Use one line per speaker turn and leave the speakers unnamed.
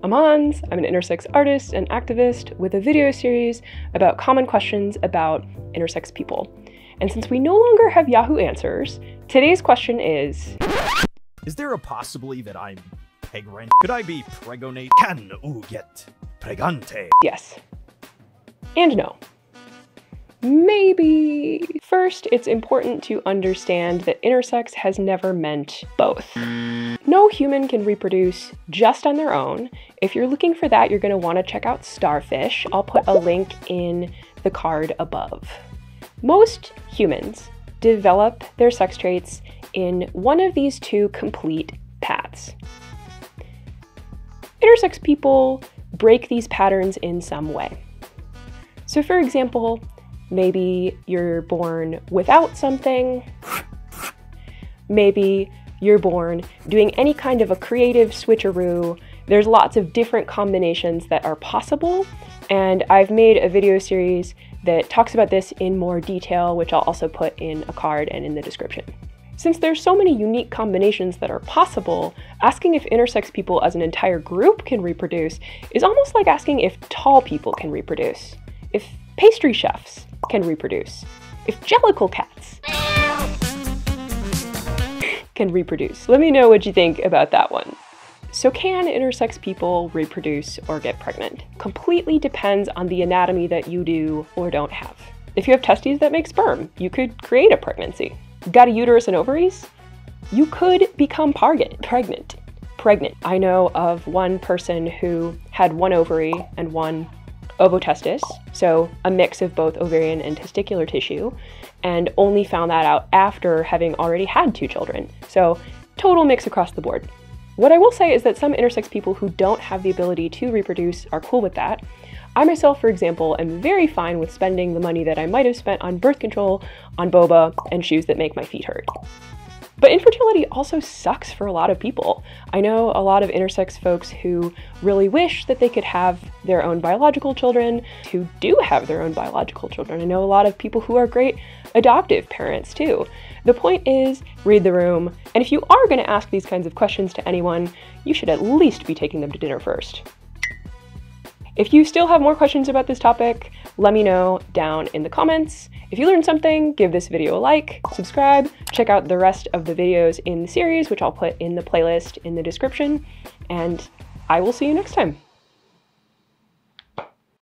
I'm Hans, I'm an intersex artist and activist with a video series about common questions about intersex people. And since we no longer have Yahoo Answers, today's question is
there a possibility that I'm pregnant? Could I be pregonate? Can u get pregante?
yes. And no. Maybe. First, it's important to understand that intersex has never meant both. No human can reproduce just on their own. If you're looking for that, you're going to want to check out Starfish. I'll put a link in the card above. Most humans develop their sex traits in one of these two complete paths. Intersex people break these patterns in some way. So for example, maybe you're born without something. Maybe you're born doing any kind of a creative switcheroo. There's lots of different combinations that are possible, and I've made a video series that talks about this in more detail, which I'll also put in a card and in the description. Since there's so many unique combinations that are possible, asking if intersex people as an entire group can reproduce is almost like asking if tall people can reproduce, if pastry chefs can reproduce, if jellicle cats can reproduce. Let me know what you think about that one. So can intersex people reproduce or get pregnant? Completely depends on the anatomy that you do or don't have. If you have testes that make sperm, you could create a pregnancy. Got a uterus and ovaries? You could become pregnant. I know of one person who had one ovary and one ovotestis, so a mix of both ovarian and testicular tissue, and only found that out after having already had 2 children. So total mix across the board. What I will say is that some intersex people who don't have the ability to reproduce are cool with that. I myself, for example, am very fine with spending the money that I might have spent on birth control, on boba, and shoes that make my feet hurt. But infertility also sucks for a lot of people. I know a lot of intersex folks who really wish that they could have their own biological children, who do have their own biological children. I know a lot of people who are great adoptive parents too. The point is, read the room, and if you are going to ask these kinds of questions to anyone, you should at least be taking them to dinner first. If you still have more questions about this topic, let me know down in the comments. If you learned something, give this video a like, subscribe, check out the rest of the videos in the series, which I'll put in the playlist in the description, and I will see you next time.